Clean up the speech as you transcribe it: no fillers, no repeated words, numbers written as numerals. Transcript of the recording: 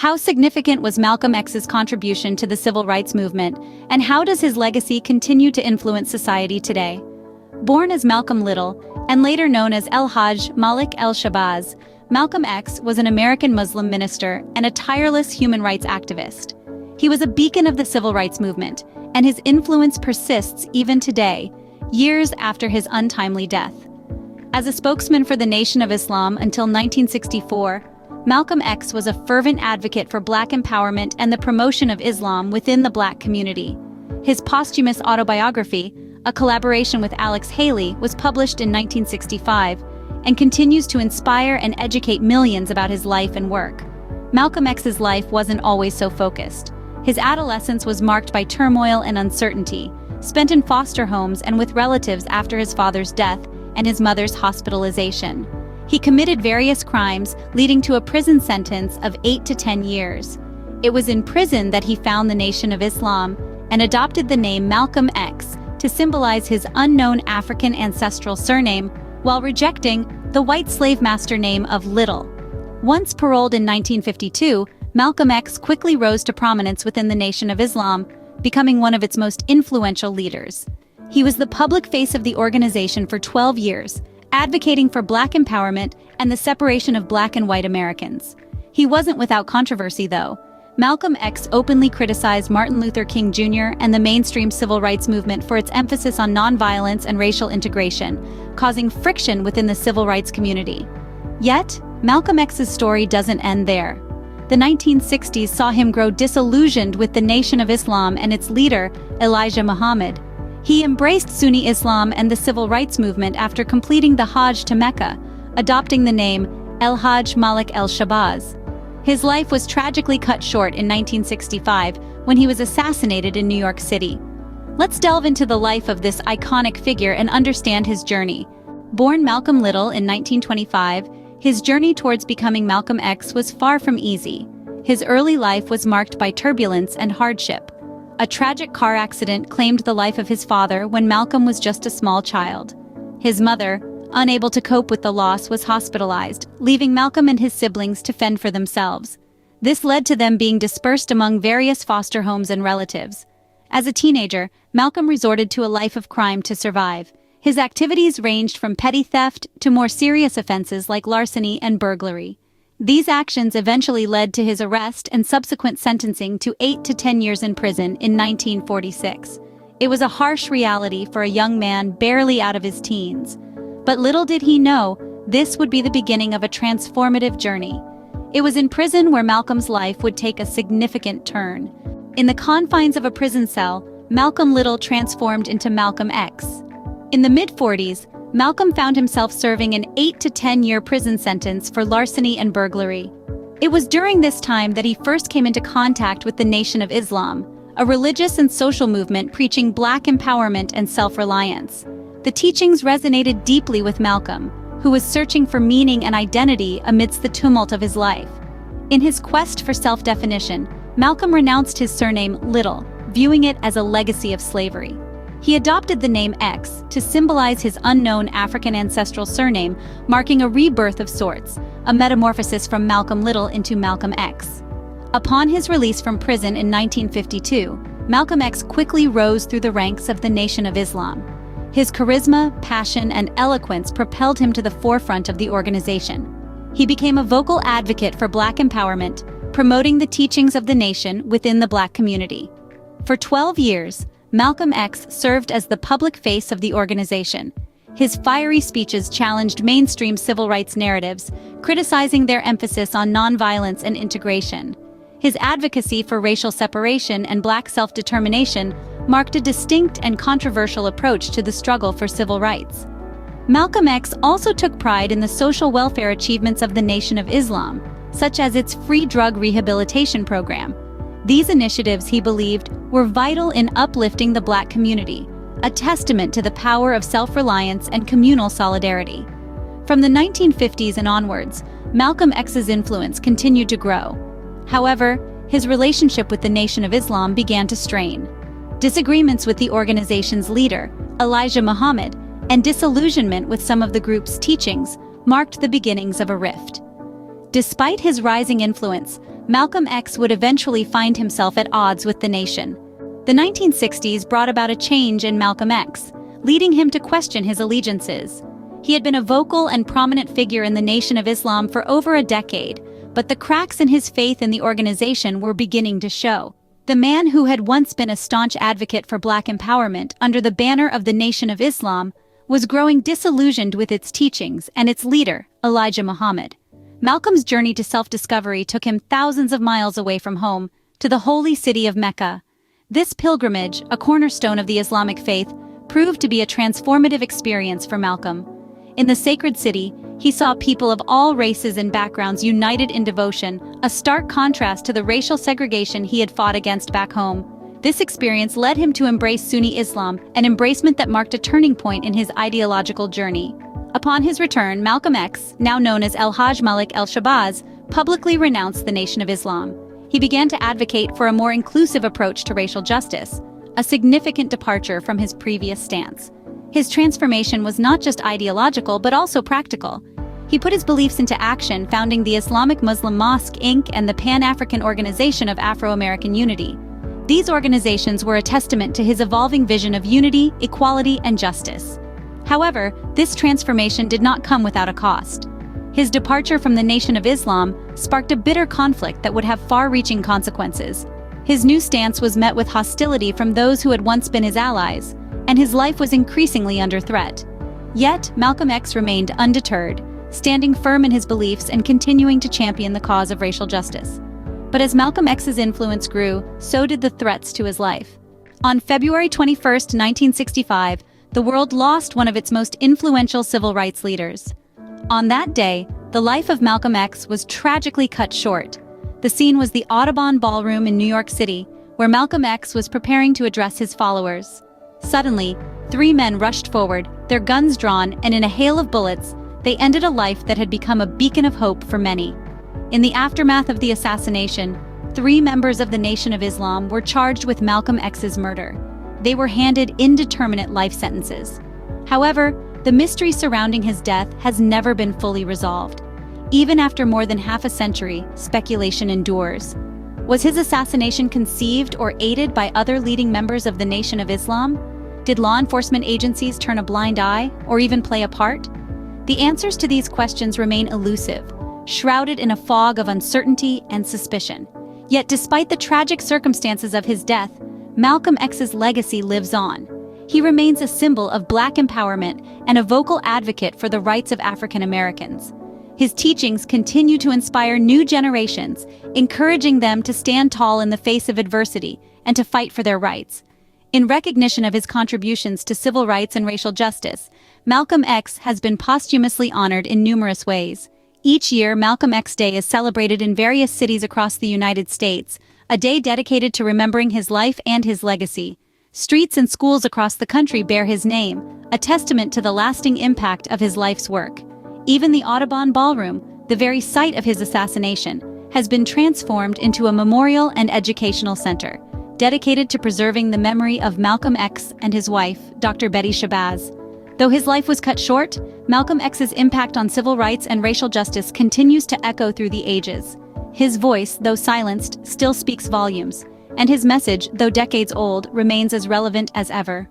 How significant was Malcolm X's contribution to the civil rights movement, and how does his legacy continue to influence society today? Born as Malcolm Little, and later known as El-Hajj Malik El-Shabazz, Malcolm X was an American Muslim minister and a tireless human rights activist. He was a beacon of the civil rights movement, and his influence persists even today, years after his untimely death. As a spokesman for the Nation of Islam until 1964, Malcolm X was a fervent advocate for Black empowerment and the promotion of Islam within the Black community. His posthumous autobiography, a collaboration with Alex Haley, was published in 1965 and continues to inspire and educate millions about his life and work. Malcolm X's life wasn't always so focused. His adolescence was marked by turmoil and uncertainty, spent in foster homes and with relatives after his father's death and his mother's hospitalization. He committed various crimes, leading to a prison sentence of 8 to 10 years. It was in prison that he found the Nation of Islam and adopted the name Malcolm X to symbolize his unknown African ancestral surname, while rejecting the white slave master name of Little. Once paroled in 1952, Malcolm X quickly rose to prominence within the Nation of Islam, becoming one of its most influential leaders. He was the public face of the organization for 12 years, advocating for Black empowerment and the separation of Black and white Americans. He wasn't without controversy, though. Malcolm X openly criticized Martin Luther King Jr. and the mainstream civil rights movement for its emphasis on nonviolence and racial integration, causing friction within the civil rights community. Yet, Malcolm X's story doesn't end there. The 1960s saw him grow disillusioned with the Nation of Islam and its leader, Elijah Muhammad. He embraced Sunni Islam and the civil rights movement after completing the Hajj to Mecca, adopting the name El-Hajj Malik El-Shabazz. His life was tragically cut short in 1965 when he was assassinated in New York City. Let's delve into the life of this iconic figure and understand his journey. Born Malcolm Little in 1925, his journey towards becoming Malcolm X was far from easy. His early life was marked by turbulence and hardship. A tragic car accident claimed the life of his father when Malcolm was just a small child. His mother, unable to cope with the loss, was hospitalized, leaving Malcolm and his siblings to fend for themselves. This led to them being dispersed among various foster homes and relatives. As a teenager, Malcolm resorted to a life of crime to survive. His activities ranged from petty theft to more serious offenses like larceny and burglary. These actions eventually led to his arrest and subsequent sentencing to 8 to 10 years in prison in 1946. It was a harsh reality for a young man barely out of his teens. But little did he know, this would be the beginning of a transformative journey. It was in prison where Malcolm's life would take a significant turn. In the confines of a prison cell, Malcolm Little transformed into Malcolm X. In the mid-40s, Malcolm found himself serving an 8 to 10-year prison sentence for larceny and burglary. It was during this time that he first came into contact with the Nation of Islam, a religious and social movement preaching Black empowerment and self-reliance. The teachings resonated deeply with Malcolm, who was searching for meaning and identity amidst the tumult of his life. In his quest for self-definition, Malcolm renounced his surname Little, viewing it as a legacy of slavery. He adopted the name X to symbolize his unknown African ancestral surname, marking a rebirth of sorts, a metamorphosis from Malcolm Little into Malcolm X. Upon his release from prison in 1952, Malcolm X quickly rose through the ranks of the Nation of Islam. His charisma, passion, and eloquence propelled him to the forefront of the organization. He became a vocal advocate for Black empowerment, promoting the teachings of the nation within the Black community. For 12 years, Malcolm X served as the public face of the organization. His fiery speeches challenged mainstream civil rights narratives, criticizing their emphasis on nonviolence and integration. His advocacy for racial separation and Black self-determination marked a distinct and controversial approach to the struggle for civil rights. Malcolm X also took pride in the social welfare achievements of the Nation of Islam, such as its free drug rehabilitation program. These initiatives, he believed, were vital in uplifting the Black community, a testament to the power of self-reliance and communal solidarity. From the 1950s and onwards, Malcolm X's influence continued to grow. However, his relationship with the Nation of Islam began to strain. Disagreements with the organization's leader, Elijah Muhammad, and disillusionment with some of the group's teachings marked the beginnings of a rift. Despite his rising influence, Malcolm X would eventually find himself at odds with the nation. The 1960s brought about a change in Malcolm X, leading him to question his allegiances. He had been a vocal and prominent figure in the Nation of Islam for over a decade, but the cracks in his faith in the organization were beginning to show. The man who had once been a staunch advocate for Black empowerment under the banner of the Nation of Islam was growing disillusioned with its teachings and its leader, Elijah Muhammad. Malcolm's journey to self-discovery took him thousands of miles away from home, to the holy city of Mecca. This pilgrimage, a cornerstone of the Islamic faith, proved to be a transformative experience for Malcolm. In the sacred city, he saw people of all races and backgrounds united in devotion, a stark contrast to the racial segregation he had fought against back home. This experience led him to embrace Sunni Islam, an embracement that marked a turning point in his ideological journey. Upon his return, Malcolm X, now known as El-Hajj Malik el-Shabazz, publicly renounced the Nation of Islam. He began to advocate for a more inclusive approach to racial justice, a significant departure from his previous stance. His transformation was not just ideological but also practical. He put his beliefs into action, founding the Islamic Muslim Mosque, Inc. and the Pan-African Organization of Afro-American Unity. These organizations were a testament to his evolving vision of unity, equality, and justice. However, this transformation did not come without a cost. His departure from the Nation of Islam sparked a bitter conflict that would have far-reaching consequences. His new stance was met with hostility from those who had once been his allies, and his life was increasingly under threat. Yet, Malcolm X remained undeterred, standing firm in his beliefs and continuing to champion the cause of racial justice. But as Malcolm X's influence grew, so did the threats to his life. On February 21, 1965, the world lost one of its most influential civil rights leaders. On that day, the life of Malcolm X was tragically cut short. The scene was the Audubon Ballroom in New York City, where Malcolm X was preparing to address his followers. Suddenly, 3 men rushed forward, their guns drawn, and in a hail of bullets, they ended a life that had become a beacon of hope for many. In the aftermath of the assassination, 3 members of the Nation of Islam were charged with Malcolm X's murder. They were handed indeterminate life sentences. However, the mystery surrounding his death has never been fully resolved. Even after more than half a century, speculation endures. Was his assassination conceived or aided by other leading members of the Nation of Islam? Did law enforcement agencies turn a blind eye or even play a part? The answers to these questions remain elusive, shrouded in a fog of uncertainty and suspicion. Yet despite the tragic circumstances of his death, Malcolm X's legacy lives on. He remains a symbol of Black empowerment and a vocal advocate for the rights of African Americans. His teachings continue to inspire new generations, encouraging them to stand tall in the face of adversity and to fight for their rights. In recognition of his contributions to civil rights and racial justice, Malcolm X has been posthumously honored in numerous ways. Each year, Malcolm X Day is celebrated in various cities across the United States, a day dedicated to remembering his life and his legacy. Streets and schools across the country bear his name, a testament to the lasting impact of his life's work. Even the Audubon Ballroom, the very site of his assassination, has been transformed into a memorial and educational center, dedicated to preserving the memory of Malcolm X and his wife, Dr. Betty Shabazz. Though his life was cut short, Malcolm X's impact on civil rights and racial justice continues to echo through the ages. His voice, though silenced, still speaks volumes, and his message, though decades old, remains as relevant as ever.